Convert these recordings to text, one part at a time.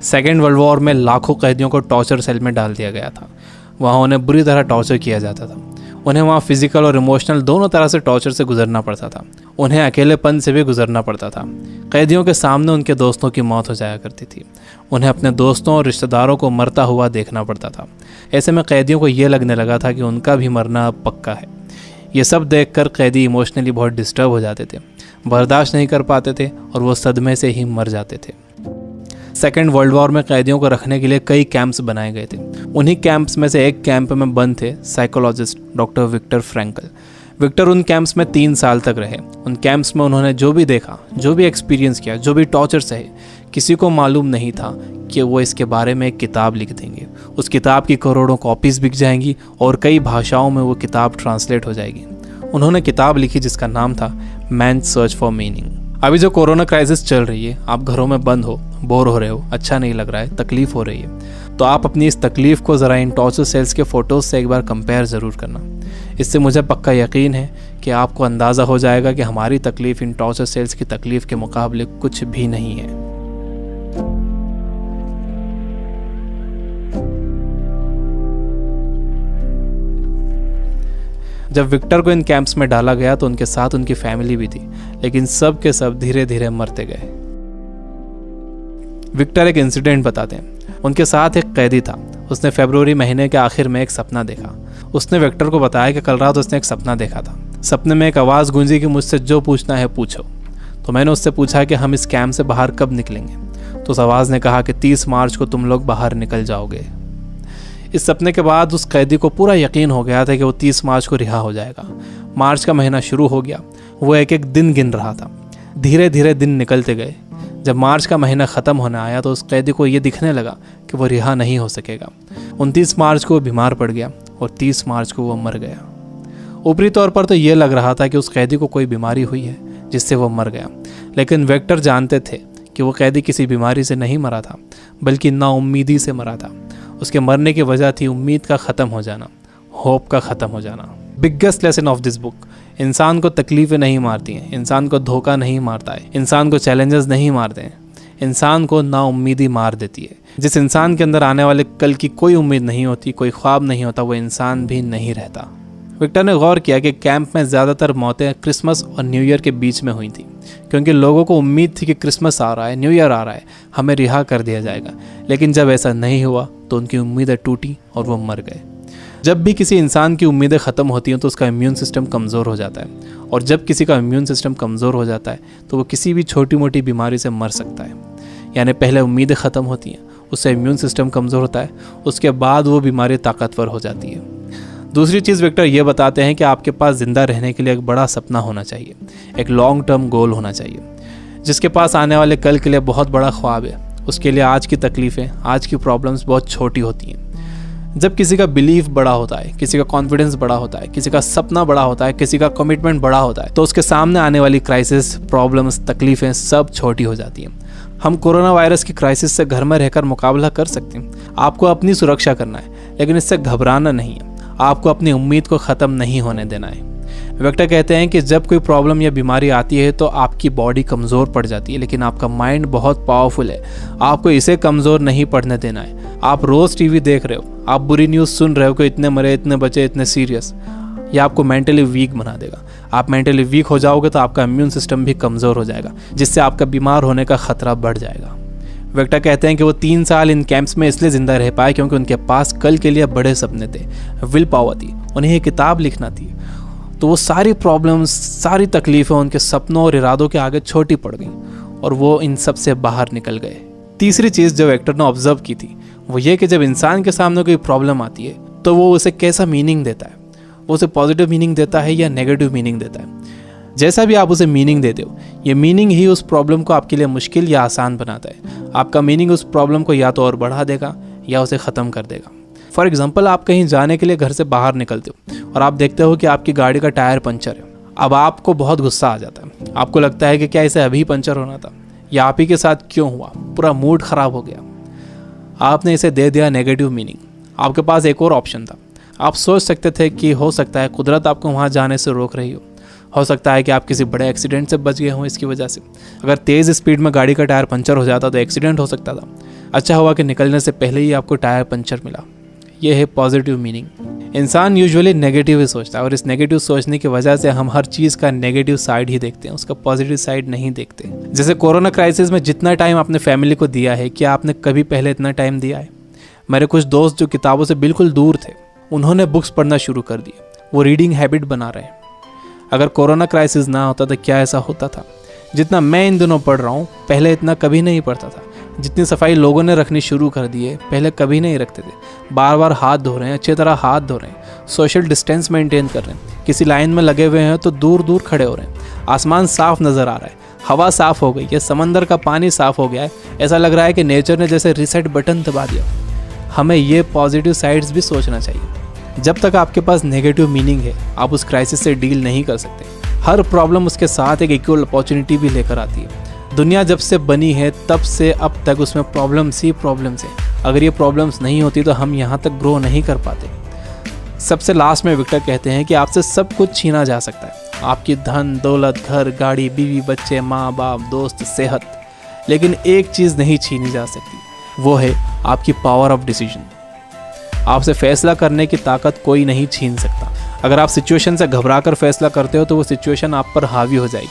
Second world war में लाखों कैदियों को टॉर्चर सेल में डाल दिया गया था। वहाँ उन्हें बुरी तरह टॉर्चर किया जाता था। उन्हें वहाँ फिजिकल और इमोशनल दोनों तरह से टॉर्चर से गुजरना पड़ता था। उन्हें अकेलेपन से भी गुजरना पड़ता था। कैदियों के सामने उनके दोस्तों की मौत हो जाया करती थी। उन्हें अपने दोस्तों और रिश्तेदारों को मरता हुआ देखना पड़ता था। ऐसे में कैदियों को ये लगने लगा था कि उनका भी मरना अब पक्का है। ये सब देखकर कैदी इमोशनली बहुत डिस्टर्ब हो जाते थे, बर्दाश्त नहीं कर पाते थे और वो सदमे से ही मर जाते थे। सेकेंड वर्ल्ड वॉर में कैदियों को रखने के लिए कई कैंप्स बनाए गए थे। उन्हीं कैंप्स में से एक कैंप में बंद थे psychologist doctor Victor Frankl. Victor उन कैंप्स में 3 साल तक रहे। उन कैंप्स में उन्होंने जो भी देखा, जो भी एक्सपीरियंस किया, जो भी टॉर्चर सहे, किसी को मालूम नहीं था कि वो इसके बारे में एक किताब लिख देंगे। उस किताब की करोड़ों कॉपीज़ बिक जाएंगी और कई भाषाओं में वो किताब ट्रांसलेट हो जाएगी। उन्होंने किताब लिखी जिसका नाम था मैन सर्च फॉर मीनिंग। अभी जो कोरोना क्राइसिस चल रही है, आप घरों में बंद हो, बोर हो रहे हो, अच्छा नहीं लग रहा है, तकलीफ हो रही है, तो आप अपनी इस तकलीफ को ज़रा इन टॉर्चर सेल्स के फ़ोटोज़ से एक बार कंपेयर ज़रूर करना। इससे मुझे पक्का यकीन है कि आपको अंदाज़ा हो जाएगा कि हमारी तकलीफ़ इन टॉर्चर सेल्स की तकलीफ़ के मुकाबले कुछ भी नहीं है। जब विक्टर को इन कैंप्स में डाला गया तो उनके साथ उनकी फैमिली भी थी, लेकिन सब के सब धीरे धीरे मरते गए। विक्टर एक इंसिडेंट बताते हैं। उनके साथ एक कैदी था। उसने फरवरी महीने के आखिर में एक सपना देखा। उसने विक्टर को बताया कि कल रात उसने एक सपना देखा था। सपने में एक आवाज़ गूंजी कि मुझसे जो पूछना है पूछो। तो मैंने उससे पूछा कि हम इस कैंप से बाहर कब निकलेंगे। तो उस आवाज़ ने कहा कि 30 मार्च को तुम लोग बाहर निकल जाओगे। इस सपने के बाद उस कैदी को पूरा यकीन हो गया था कि वो 30 मार्च को रिहा हो जाएगा। मार्च का महीना शुरू हो गया। वो एक एक दिन गिन रहा था। धीरे धीरे दिन निकलते गए। जब मार्च का महीना ख़त्म होने आया तो उस कैदी को ये दिखने लगा कि वो रिहा नहीं हो सकेगा। 29 मार्च को वो बीमार पड़ गया और 30 मार्च को वो मर गया। ऊपरी तौर पर तो ये लग रहा था कि उस कैदी को कोई बीमारी हुई है जिससे वो मर गया, लेकिन विक्टर जानते थे कि वो कैदी किसी बीमारी से नहीं मरा था, बल्कि नाउम्मीदी से मरा था। उसके मरने की वजह थी उम्मीद का ख़त्म हो जाना, होप का ख़त्म हो जाना। Biggest lesson of this book, इंसान को तकलीफ़ें नहीं मारती हैं, इंसान को धोखा नहीं मारता है, इंसान को चैलेंजेस नहीं मारते हैं, इंसान को नाउम्मीदी मार देती है। जिस इंसान के अंदर आने वाले कल की कोई उम्मीद नहीं होती, कोई ख्वाब नहीं होता, वो इंसान भी नहीं रहता। विक्टर ने गौर किया कि कैंप में ज़्यादातर मौतें क्रिसमस और न्यू ईयर के बीच में हुई थी, क्योंकि लोगों को उम्मीद थी कि क्रिसमस आ रहा है, न्यू ईयर आ रहा है, हमें रिहा कर दिया जाएगा। लेकिन जब ऐसा नहीं हुआ तो उनकी उम्मीदें टूटी और वो मर गए। जब भी किसी इंसान की उम्मीदें ख़त्म होती हैं तो उसका इम्यून सिस्टम कमज़ोर हो जाता है, और जब किसी का इम्यून सिस्टम कमज़ोर हो जाता है तो वो किसी भी छोटी मोटी बीमारी से मर सकता है। यानी पहले उम्मीदें ख़त्म होती हैं, उससे इम्यून सिस्टम कमज़ोर होता है, उसके बाद वो बीमारी ताकतवर हो जाती है। दूसरी चीज़ विक्टर ये बताते हैं कि आपके पास ज़िंदा रहने के लिए एक बड़ा सपना होना चाहिए, एक लॉन्ग टर्म गोल होना चाहिए। जिसके पास आने वाले कल के लिए बहुत बड़ा ख्वाब है, उसके लिए आज की तकलीफ़ें, आज की प्रॉब्लम्स बहुत छोटी होती हैं। जब किसी का बिलीफ बड़ा होता है, किसी का कॉन्फिडेंस बड़ा होता है, किसी का सपना बड़ा होता है, किसी का कमिटमेंट बड़ा होता है, तो उसके सामने आने वाली क्राइसिस, प्रॉब्लम्स, तकलीफ़ें सब छोटी हो जाती हैं। हम कोरोना वायरस की क्राइसिस से घर में रहकर मुकाबला कर सकते हैं। आपको अपनी सुरक्षा करना है, लेकिन इससे घबराना नहीं है। आपको अपनी उम्मीद को ख़त्म नहीं होने देना है। विक्टर कहते हैं कि जब कोई प्रॉब्लम या बीमारी आती है तो आपकी बॉडी कमज़ोर पड़ जाती है, लेकिन आपका माइंड बहुत पावरफुल है। आपको इसे कमज़ोर नहीं पड़ने देना है। आप रोज़ टीवी देख रहे हो, आप बुरी न्यूज़ सुन रहे हो कि इतने मरे, इतने बचे, इतने सीरियस, यह आपको मेंटली वीक बना देगा। आप मेंटली वीक हो जाओगे तो आपका इम्यून सिस्टम भी कमज़ोर हो जाएगा, जिससे आपका बीमार होने का ख़तरा बढ़ जाएगा। विक्टर कहते हैं कि वो 3 साल इन कैंप्स में इसलिए ज़िंदा रह पाए क्योंकि उनके पास कल के लिए बड़े सपने थे, विल पावर थी, उन्हें एक किताब लिखना थी। तो वो सारी प्रॉब्लम्स, सारी तकलीफ़ें उनके सपनों और इरादों के आगे छोटी पड़ गई और वो इन सब से बाहर निकल गए। तीसरी चीज़ जो विक्टर ने ऑब्जर्व की थी वो ये कि जब इंसान के सामने कोई प्रॉब्लम आती है तो वो उसे कैसा मीनिंग देता है। वो उसे पॉजिटिव मीनिंग देता है या नेगेटिव मीनिंग देता है। जैसा भी आप उसे मीनिंग देते हो, ये मीनिंग ही उस प्रॉब्लम को आपके लिए मुश्किल या आसान बनाता है। आपका मीनिंग उस प्रॉब्लम को या तो और बढ़ा देगा या उसे ख़त्म कर देगा। फॉर एग्जाम्पल, आप कहीं जाने के लिए घर से बाहर निकलते हो और आप देखते हो कि आपकी गाड़ी का टायर पंचर है। अब आपको बहुत गुस्सा आ जाता है। आपको लगता है कि क्या इसे अभी पंचर होना था, या आप ही के साथ क्यों हुआ, पूरा मूड ख़राब हो गया। आपने इसे दे दिया नेगेटिव मीनिंग। आपके पास एक और ऑप्शन था। आप सोच सकते थे कि हो सकता है कुदरत आपको वहाँ जाने से रोक रही हो, हो सकता है कि आप किसी बड़े एक्सीडेंट से बच गए हों इसकी वजह से। अगर तेज़ स्पीड में गाड़ी का टायर पंचर हो जाता तो एक्सीडेंट हो सकता था। अच्छा हुआ कि निकलने से पहले ही आपको टायर पंचर मिला। ये है पॉजिटिव मीनिंग। इंसान यूजुअली नेगेटिव ही सोचता है और इस नेगेटिव सोचने की वजह से हम हर चीज़ का नेगेटिव साइड ही देखते हैं, उसका पॉजिटिव साइड नहीं देखते। जैसे कोरोना क्राइसिस में जितना टाइम आपने फैमिली को दिया है, क्या आपने कभी पहले इतना टाइम दिया है? मेरे कुछ दोस्त जो किताबों से बिल्कुल दूर थे, उन्होंने बुक्स पढ़ना शुरू कर दिए। वो रीडिंग हैबिट बना रहे हैं। अगर कोरोना क्राइसिस ना होता तो क्या ऐसा होता था? जितना मैं इन दिनों पढ़ रहा हूँ, पहले इतना कभी नहीं पढ़ता था। जितनी सफाई लोगों ने रखनी शुरू कर दी है, पहले कभी नहीं रखते थे। बार बार हाथ धो रहे हैं, अच्छी तरह हाथ धो रहे हैं, सोशल डिस्टेंस मेंटेन कर रहे हैं। किसी लाइन में लगे हुए हैं तो दूर दूर खड़े हो रहे हैं। आसमान साफ नज़र आ रहा है, हवा साफ हो गई है, समंदर का पानी साफ हो गया है। ऐसा लग रहा है कि नेचर ने जैसे रीसेट बटन दबा दिया। हमें ये पॉजिटिव साइड्स भी सोचना चाहिए। जब तक आपके पास नेगेटिव मीनिंग है, आप उस क्राइसिस से डील नहीं कर सकते। हर प्रॉब्लम उसके साथ एक इक्वल अपॉर्चुनिटी भी लेकर आती है। दुनिया जब से बनी है तब से अब तक उसमें प्रॉब्लम्स ही प्रॉब्लम्स है। अगर ये प्रॉब्लम्स नहीं होती तो हम यहाँ तक ग्रो नहीं कर पाते। सबसे लास्ट में विक्टर कहते हैं कि आपसे सब कुछ छीना जा सकता है, आपकी धन दौलत, घर, गाड़ी, बीवी, बच्चे, माँ बाप, दोस्त, सेहत, लेकिन एक चीज़ नहीं छीनी जा सकती, वो है आपकी पावर ऑफ डिसीजन। आपसे फैसला करने की ताकत कोई नहीं छीन सकता। अगर आप सिचुएशन से घबरा कर फैसला करते हो तो वो सिचुएशन आप पर हावी हो जाएगी,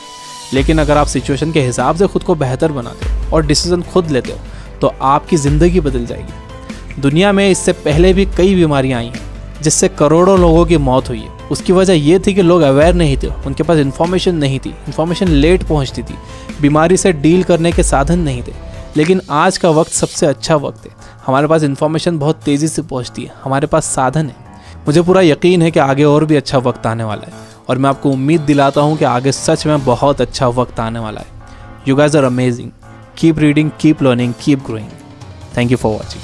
लेकिन अगर आप सिचुएशन के हिसाब से खुद को बेहतर बनाते हो और डिसीजन खुद लेते हो तो आपकी ज़िंदगी बदल जाएगी। दुनिया में इससे पहले भी कई बीमारियां आई हैं जिससे करोड़ों लोगों की मौत हुई है। उसकी वजह ये थी कि लोग अवेयर नहीं थे, उनके पास इन्फॉर्मेशन नहीं थी, इन्फॉर्मेशन लेट पहुंचती थी, बीमारी से डील करने के साधन नहीं थे। लेकिन आज का वक्त सबसे अच्छा वक्त है। हमारे पास इन्फॉर्मेशन बहुत तेज़ी से पहुंचती है, हमारे पास साधन है। मुझे पूरा यकीन है कि आगे और भी अच्छा वक्त आने वाला है और मैं आपको उम्मीद दिलाता हूँ कि आगे सच में बहुत अच्छा वक्त आने वाला है। You guys are amazing. Keep reading, keep learning, keep growing. Thank you for watching.